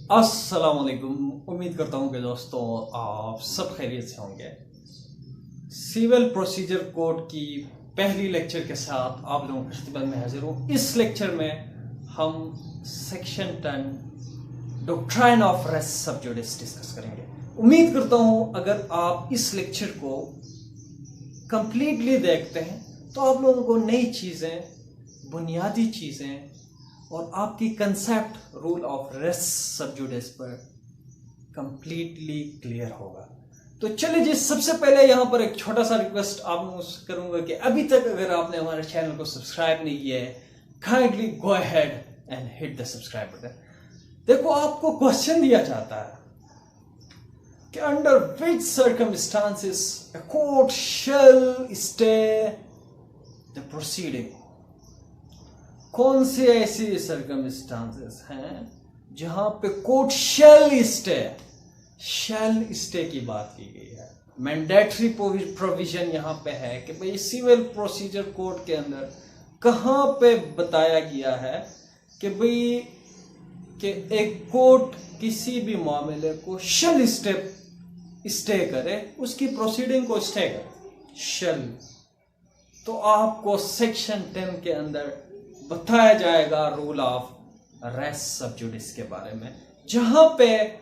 अस्सलाम वालेकुम। उम्मीद करता हूँ कि दोस्तों आप सब खैरियत से होंगे। सिविल प्रोसीजर कोड की पहली लेक्चर के साथ आप लोगों की खिदमत में हाजिर हूँ। इस लेक्चर में हम section 10 doctrine of res sub जुडिस discuss करेंगे। उम्मीद करता हूँ अगर आप इस लेक्चर को कंप्लीटली देखते हैं तो आप लोगों को नई चीज़ें, बुनियादी चीज़ें और आपकी concept rule of res sub जुडिस पर कंप्लीटली क्लियर होगा। तो चलिए जी, सबसे पहले यहाँ पर एक छोटा सा रिक्वेस्ट आप लोगों से करूंगा कि अभी तक अगर आपने हमारे चैनल को सब्सक्राइब नहीं किया है, kindly go ahead and hit the subscribe button. देखो, आपको क्वेश्चन दिया जाता है कि under which circumstances a court shell stay the proceeding. कौन सी ऐसी सर्कमस्टांसेस हैं जहां पे कोर्ट शैल स्टे की बात की गई है। मैंडेटरी प्रोविजन यहां पे है कि भाई सिविल प्रोसीजर कोड के अंदर कहां पे बताया गया है कि भाई कि एक कोर्ट किसी भी मामले को शैल स्टे करे, उसकी प्रोसीडिंग को स्टे करे, शैल। तो आपको सेक्शन 10 के अंदर बताया जाएगा रूल ऑफ रेस सब जुडिस के बारे में, जहां पे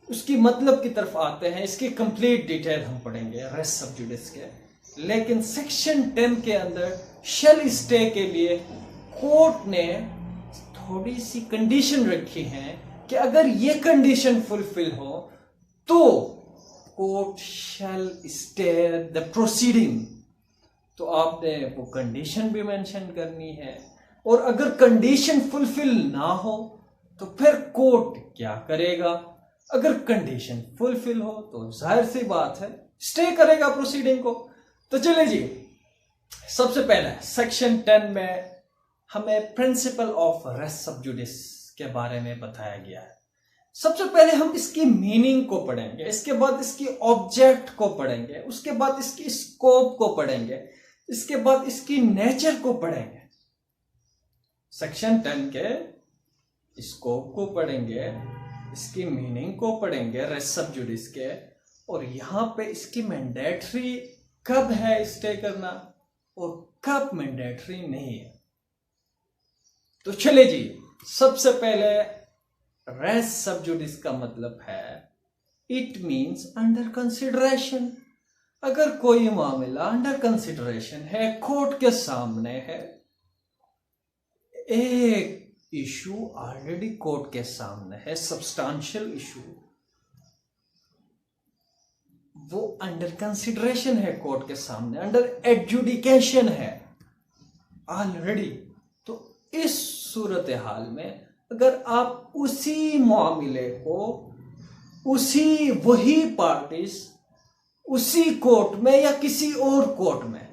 उसकी मतलब की तरफ आते हैं। इसकी कंप्लीट डिटेल हम पढ़ेंगे रेस सब जुडिस के। लेकिन सेक्शन 10 के अंदर शैल स्टे के लिए कोर्ट ने थोड़ी सी कंडीशन रखी है कि अगर ये कंडीशन फुलफिल हो तो court shell stay the proceeding. तो आपने वो कंडीशन भी मेंशन करनी है, और अगर कंडीशन फुलफिल ना हो तो फिर कोर्ट क्या करेगा। अगर कंडीशन फुलफिल हो तो जाहिर सी बात है स्टे करेगा प्रोसीडिंग को। तो चलिए जी, सबसे पहले सेक्शन 10 में हमें प्रिंसिपल ऑफ रेस सब जुडिस के बारे में बताया गया है। सबसे पहले हम इसकी मीनिंग को पढ़ेंगे, इसके बाद इसकी ऑब्जेक्ट को पढ़ेंगे, उसके बाद इसकी स्कोप को पढ़ेंगे, इसके बाद इसकी नेचर को पढ़ेंगे। सेक्शन 10 के स्कोप को पढ़ेंगे, इसकी मीनिंग को पढ़ेंगे रेस सब जुडिस के, और यहां पे इसकी मैंडेटरी कब है स्टे करना और कब मैंडेटरी नहीं है। तो चले जी, सबसे पहले रेस सब जुडिस का मतलब है इट मींस अंडर कंसिडरेशन। अगर कोई मामला अंडर कंसिडरेशन है, कोर्ट के सामने है, एक इशू ऑलरेडी कोर्ट के सामने है, सब्सटेंशियल इशू, वो अंडर कंसिडरेशन है कोर्ट के सामने, अंडर एडजुडिकेशन है ऑलरेडी। तो इस सूरत हाल में अगर आप उसी मामले को वही पार्टीज उसी कोर्ट में या किसी और कोर्ट में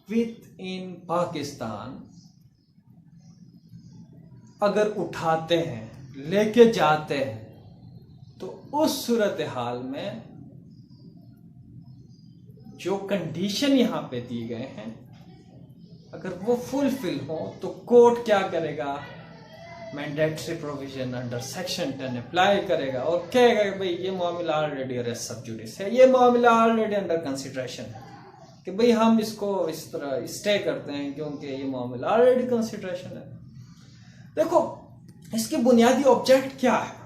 विद इन पाकिस्तान अगर उठाते हैं, लेके जाते हैं, तो उस सूरत हाल में जो कंडीशन यहां पे दी गए हैं अगर वो फुलफिल हो तो कोर्ट क्या करेगा, mandatory provision under section 10 apply करेगा और कहेगा कि भाई ये मामला ऑलरेडी रेस सब जुडिस है, ये मामला ऑलरेडी अंडर कंसिडरेशन है, कि भाई हम इसको इस तरह स्टे करते हैं क्योंकि ये मामला ऑलरेडी कंसिडरेशन है। देखो, इसकी बुनियादी ऑब्जेक्ट क्या है।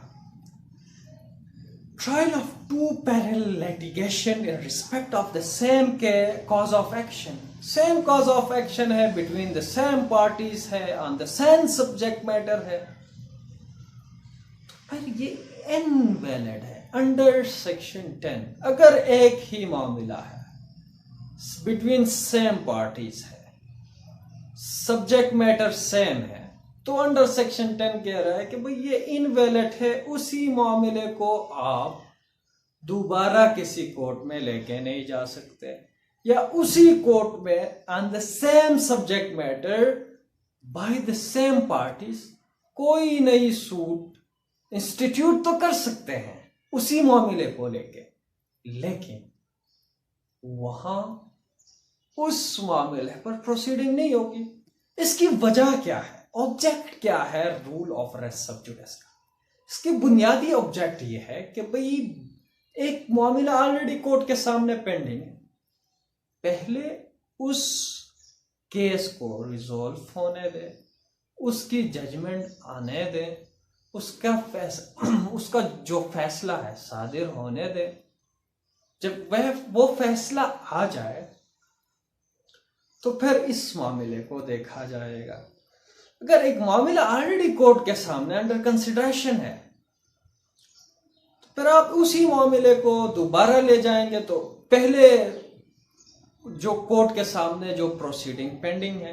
Trial of two parallel litigation in respect of the same के cause of action. Same cause of action है, बिटवीन द सेम पार्टीज है, on the same subject matter है, पर ये इनवैलिड है अंडर सेक्शन 10। अगर एक ही मामला है, बिटवीन सेम पार्टीज है, सब्जेक्ट मैटर सेम है, तो अंडर सेक्शन 10 कह रहा है कि भाई ये इनवैलिड है, उसी मामले को आप दोबारा किसी कोर्ट में लेके नहीं जा सकते, या उसी कोर्ट में on the same subject matter by the same parties कोई नई सूट इंस्टीट्यूट तो कर सकते हैं उसी मामले को लेके, लेकिन वहां उस मामले पर प्रोसीडिंग नहीं होगी। इसकी वजह क्या है, ऑब्जेक्ट क्या है रूल ऑफ रेस सब जुडिस का। इसके बुनियादी ऑब्जेक्ट ये है कि भाई एक मामला ऑलरेडी कोर्ट के सामने पेंडिंग है, पहले उस केस को रिजॉल्व होने दे, उसकी जजमेंट आने दे, उसका जो फैसला है सादिर होने दे। जब वो फैसला आ जाए तो फिर इस मामले को देखा जाएगा। अगर एक मामला ऑलरेडी कोर्ट के सामने अंडर कंसिडरेशन है तो फिर आप उसी मामले को दोबारा ले जाएंगे तो पहले जो कोर्ट के सामने जो प्रोसीडिंग पेंडिंग है,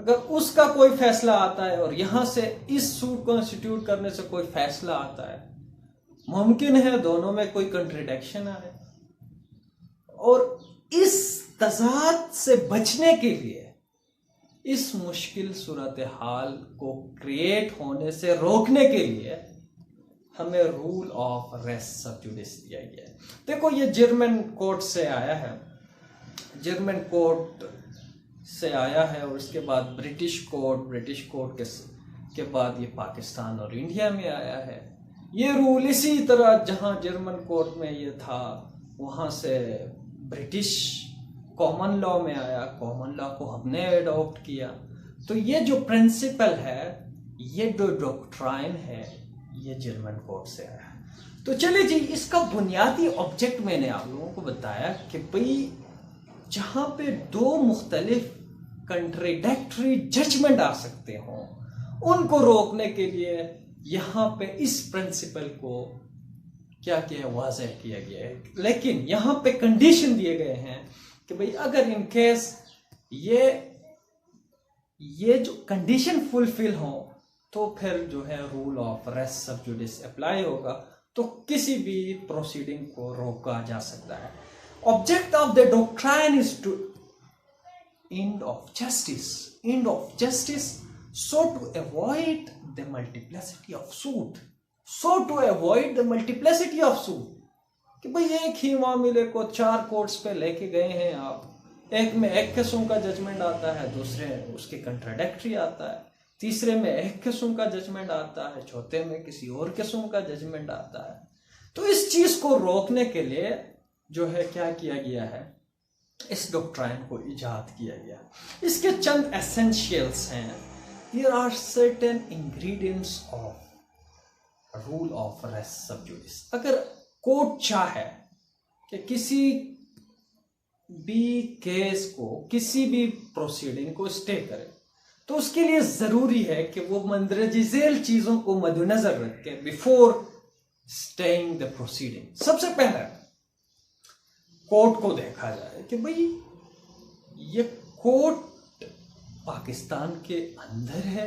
अगर उसका कोई फैसला आता है और यहां से इस सूट को इंस्टीट्यूट करने से कोई फैसला आता है, मुमकिन है दोनों में कोई कंट्रडिक्शन आए। और इस तजाद से बचने के लिए, इस मुश्किल सूरत हाल को क्रिएट होने से रोकने के लिए हमें रूल ऑफ रेस सब जुडिस दिया गया है। देखो ये जर्मन कोर्ट से आया है, जर्मन कोर्ट से आया है और उसके बाद ब्रिटिश कोर्ट के बाद ये पाकिस्तान और इंडिया में आया है। ये रूल इसी तरह जहां जर्मन कोर्ट में ये था वहां से ब्रिटिश कॉमन लॉ में आया, कॉमन लॉ को हमने एडॉप्ट किया। तो ये जो प्रिंसिपल है, ये जो डॉक्ट्राइन है, ये जर्मन कोर्ट से आया है। तो चलिए जी, इसका बुनियादी ऑब्जेक्ट मैंने आप लोगों को बताया कि भाई जहां पे दो मुख्तलिफ कंट्राडिक्टरी जजमेंट आ सकते हों, उनको रोकने के लिए यहां पे इस प्रिंसिपल को क्या किया, वाज़ेह किया गया है। लेकिन यहां पे कंडीशन दिए गए हैं कि भाई अगर इन केस ये जो कंडीशन फुलफिल हो तो फिर जो है rule of res sub जुडिस apply होगा, तो किसी भी प्रोसीडिंग को रोका जा सकता है। Object of the doctrine is to end of justice, so to avoid the multiplicity of suit, कि भाई एक ही मामले को 4 कोर्ट्स पे लेके गए हैं आप, एक में एक किस्म का जजमेंट आता है, दूसरे उसके कंट्राडिक्टरी आता है, तीसरे में एक किस्म का जजमेंट आता है, चौथे में किसी और किस्म का जजमेंट आता है। तो इस चीज को रोकने के लिए जो है क्या किया गया है, इस डॉक्ट्राइन को इजाद किया गया। इसके चंद एसेंशियल्स हैं। There are certain ingredients of rule of res sub judice। अगर कोर्ट चाहे कि किसी भी केस को, किसी भी प्रोसीडिंग को स्टे करे, तो उसके लिए जरूरी है कि वो मंदरज झेल चीजों को मद्देनजर रख के बिफोर स्टेइंग द प्रोसीडिंग, सबसे पहले कोर्ट को देखा जाए कि भाई ये कोर्ट पाकिस्तान के अंदर है,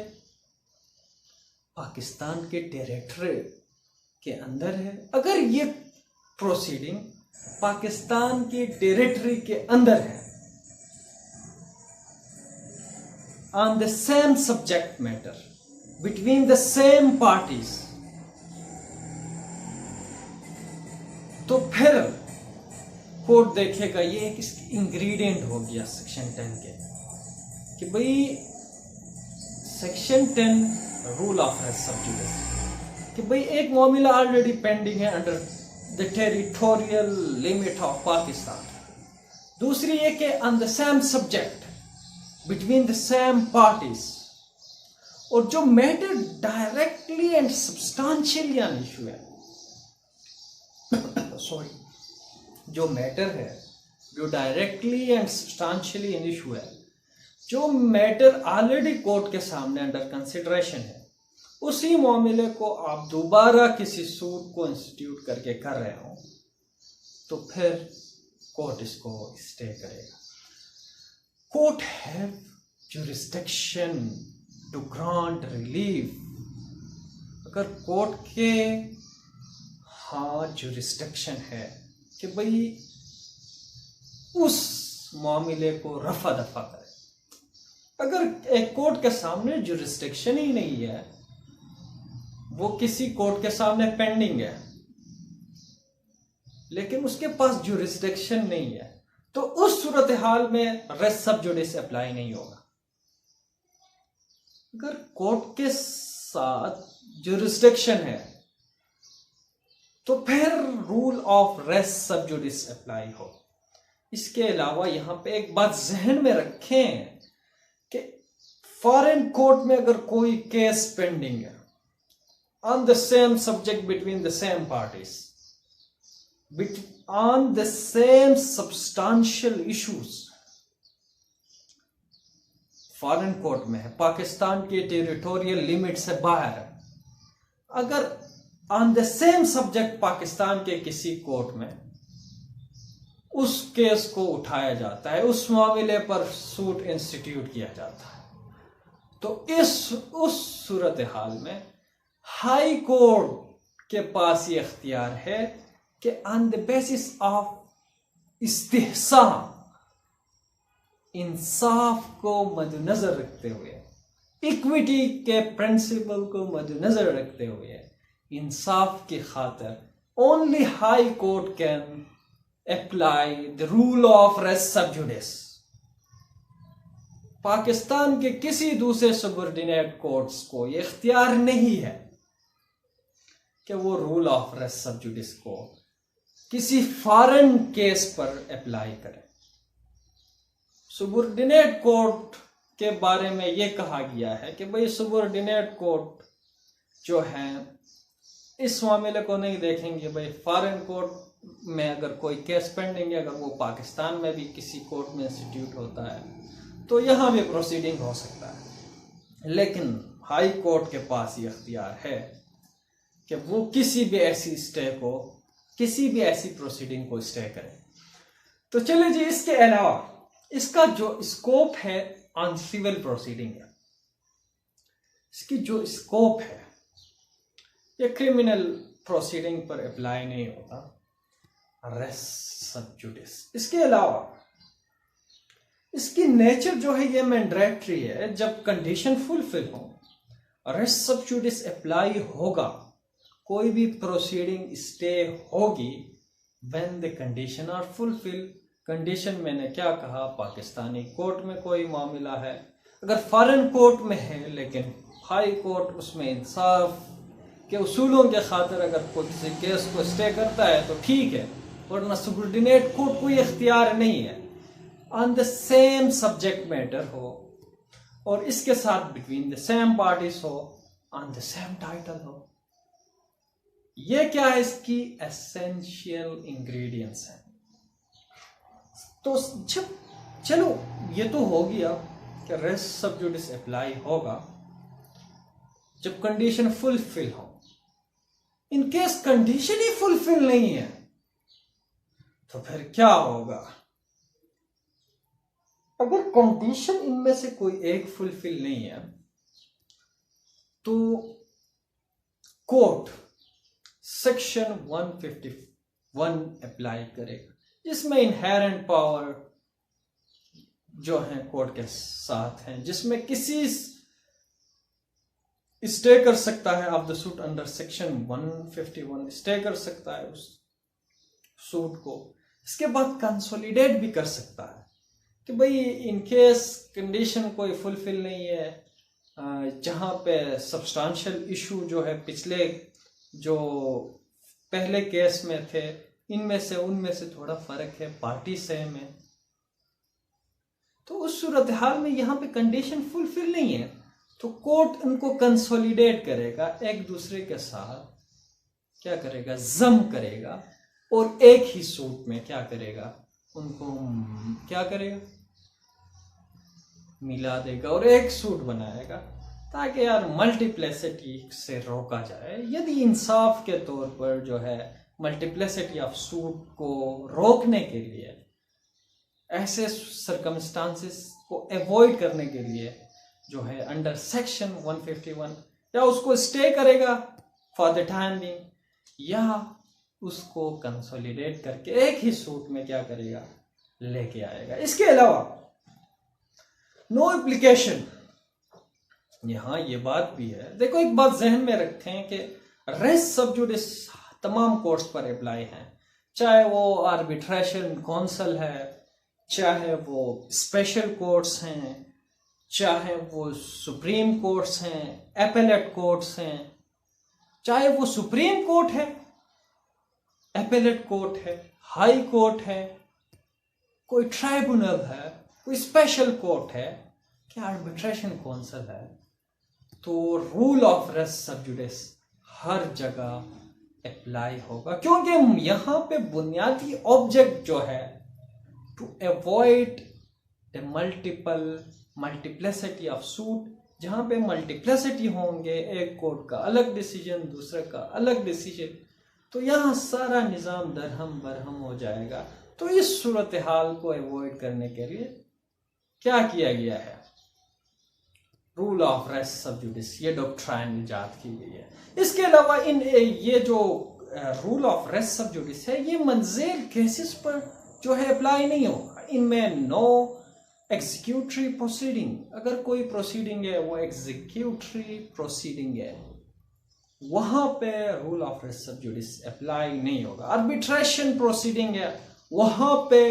पाकिस्तान के टेरिटरी के अंदर है। अगर ये प्रोसीडिंग पाकिस्तान के टेरिटरी के अंदर है, on the same subject matter between the same parties, तो फिर कोर्ट देखेगा, ये एक इंग्रेडिएंट हो गया सेक्शन 10 के, कि भाई section 10 rule of res sub जुडिस, कि भाई एक मामला ऑलरेडी पेंडिंग है under the territorial limit of Pakistan, दूसरी ये कि on the same subject between the same parties, और जो matter directly and substantially on issue है सॉरी जो मैटर है, जो directly and substantially in issue है, जो मैटर ऑलरेडी कोर्ट के सामने अंडर कंसिडरेशन है, उसी मामले को आप दोबारा किसी सूट को इंस्टीट्यूट करके कर रहे हो, तो फिर कोर्ट इसको स्टे करेगा। Court have jurisdiction to grant relief. अगर कोर्ट के जुरिस्डिक्शन है कि भाई उस मामले को रफा दफा करे। अगर एक कोर्ट के सामने जुरिस्डिक्शन ही नहीं है, वो किसी कोर्ट के सामने पेंडिंग है, लेकिन उसके पास जुरिस्डिक्शन नहीं है, तो उस सूरत हाल में रेस सब जुडिस अप्लाई नहीं होगा। अगर कोर्ट के साथ जुरिस्डिक्शन है, तो फिर rule of res sub जुडिस apply हो। इसके अलावा यहां पे एक बात जहन में रखें कि फॉरेन कोर्ट में अगर कोई केस पेंडिंग है on the same subject between the same parties, on the same substantial issues, foreign court में है, पाकिस्तान के टेरिटोरियल लिमिट से बाहर है, अगर on the same subject Pakistan के किसी कोर्ट में उस केस को उठाया जाता है, उस मामले पर सूट इंस्टीट्यूट किया जाता है, तो उस सूरत हाल में हाई कोर्ट के पास ये इख्तियार है कि ऑन द बेसिस ऑफ इस्तिहसान, इंसाफ को मद्देनजर रखते हुए, इक्विटी के प्रिंसिपल को मद्देनजर रखते हुए, इंसाफ की खातिर only high court can apply the rule of res sub judice. Pakistan के किसी दूसरे सबऑर्डिनेट कोर्ट्स को यह इख्तियार नहीं है कि वो रूल ऑफ रेस सब जुडिस को किसी फॉरेन केस पर अप्लाई करें। सबऑर्डिनेट कोर्ट के बारे में यह कहा गया है कि भाई सबऑर्डिनेट कोर्ट जो है इस मामले को नहीं देखेंगे, भाई फॉरेन कोर्ट में अगर कोई केस पेंडिंग है, अगर वो पाकिस्तान में भी किसी कोर्ट में इंस्टीट्यूट होता है तो यहाँ भी प्रोसीडिंग हो सकता है, लेकिन हाई कोर्ट के पास ये अख्तियार है कि वो किसी भी ऐसी स्टे को, किसी भी ऐसी प्रोसीडिंग को स्टे करे। तो चलिए जी, इसके अलावा इसका जो स्कोप है ऑन सिविल प्रोसीडिंग है, इसकी जो स्कोप है ये क्रिमिनल प्रोसीडिंग पर अप्लाई नहीं होता, रेस सब जुडिस। इसके अलावा इसकी नेचर जो है ये मैंडेटरी है, जब कंडीशन फुलफिल हो रेस सब जुडिस अप्लाई होगा, कोई भी प्रोसीडिंग स्टे होगी when the condition are fulfil. Condition मैंने क्या कहा, पाकिस्तानी कोर्ट में कोई मामला है, अगर फॉरेन कोर्ट में है लेकिन हाई कोर्ट उसमें इंसाफ के उसूलों के खातिर अगर कोई किसी केस को स्टे करता है तो ठीक है, वरना सबऑर्डिनेट कोर्ट को ये इख्तियार नहीं है। On the same subject matter हो और इसके साथ बिटवीन द सेम पार्टीज हो, ऑन द सेम टाइटल हो। ये क्या है, इसकी एसेंशियल इंग्रेडिएंट्स हैं। तो जब चलो ये तो हो गया कि रेस सब जुडिस अप्लाई होगा जब कंडीशन फुलफिल हो। In case condition he fulfil नहीं है तो फिर क्या होगा? अगर कंडीशन इनमें से कोई एक फुलफिल नहीं है तो कोर्ट सेक्शन 151 अप्लाई करेगा, जिसमें इनहेरेंट पावर जो है कोर्ट के साथ है, जिसमें किसी स्टे कर सकता है of the suit under section 151, stay कर सकता है उस सूट को। इसके बाद कंसोलिडेट भी कर सकता है कि भाई इन केस कंडीशन कोई फुलफिल नहीं है, जहां पे सब्सटेंशियल इशू जो है पिछले जो पहले केस में थे इनमें से उनमें से थोड़ा फर्क है, पार्टी सेम है, तो उस सूरत हाल में यहाँ पे कंडीशन फुलफिल नहीं है तो कोर्ट उनको कंसोलिडेट करेगा, एक दूसरे के साथ क्या करेगा, जम करेगा और एक ही सूट में क्या करेगा, उनको क्या करेगा, मिला देगा और एक सूट बनाएगा ताकि यार मल्टीप्लेसिटी से रोका जाए। यदि इंसाफ के तौर पर जो है मल्टीप्लेसिटी ऑफ सूट को रोकने के लिए, ऐसे सर्कमस्टांसेस को अवॉइड करने के लिए जो है अंडर सेक्शन 151 या उसको स्टे करेगा फॉर द टाइम बीइंग, या उसको कंसोलिडेट करके एक ही सूट में क्या करेगा, लेके आएगा। इसके अलावा नो एप्लीकेशन, यहां ये बात भी है, देखो एक बात जहन में रखें कि रेस सब जुडिस तमाम कोर्ट्स पर अप्लाई है, चाहे वो आर्बिट्रेशन काउंसिल है, चाहे वो स्पेशल कोर्ट्स हैं, चाहे वो सुप्रीम कोर्ट्स हैं, एपेलेट कोर्ट्स हैं, चाहे वो सुप्रीम कोर्ट है एपेलेट कोर्ट है, हाई कोर्ट है, कोई ट्राइब्यूनल है, कोई स्पेशल कोर्ट है, क्या आर्बिट्रेशन काउंसिल है। तो रूल ऑफ रेस सब जुडिस हर जगह अप्लाई होगा, क्योंकि यहाँ पे बुनियादी ऑब्जेक्ट जो है to avoid the multiplicity of suit, जहाँ पे मल्टीप्लिसिटी होंगे, एक कोर्ट का अलग डिसीजन, दूसरे का अलग डिसीजन, तो यहाँ सारा निज़ाम दरहम बरहम हो जाएगा। तो इस सूरत हाल को अवॉइड करने के लिए क्या किया गया है, रूल ऑफ रेस सब जुडिस, ये डॉक्ट्राइन इजाद की गई है। इसके अलावा ये जो रूल ऑफ रेस सब जुडिस है, ये मंजिल केसेस पर जो है अप्लाई नहीं होगा। इनमें नो एग्जीक्यूटरी प्रोसीडिंग, अगर कोई प्रोसीडिंग है वो एग्जीक्यूटरी प्रोसीडिंग है, वहां पे rule of res sub जुडिस apply नहीं होगा। आर्बिट्रेशन प्रोसीडिंग है, वहां पे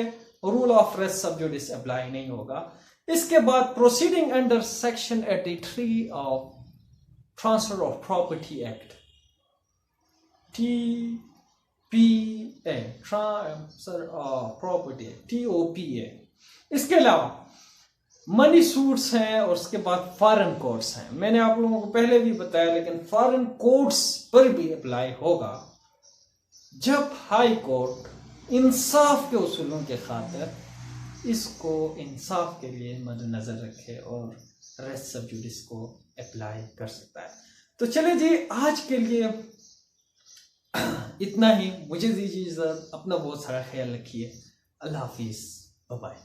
rule of res sub जुडिस apply नहीं होगा। इसके बाद proceeding under section 83 of transfer of property act, TPA, transfer of property act, TOPA। इसके अलावा मनी सूट्स हैं और उसके बाद फॉरेन कोर्ट्स हैं। मैंने आप लोगों को पहले भी बताया, लेकिन फॉरेन कोर्ट्स पर भी अप्लाई होगा जब हाई कोर्ट इंसाफ के उसूलों के खातिर इसको इंसाफ के लिए मद्देनजर रखे और रेस सब जुडिस को अप्लाई कर सकता है। तो चले जी, आज के लिए इतना ही। मुझे दीजिए इजाज़त, अपना बहुत सारा ख्याल रखिए। अल्लाह हाफिज़, बाय बाय।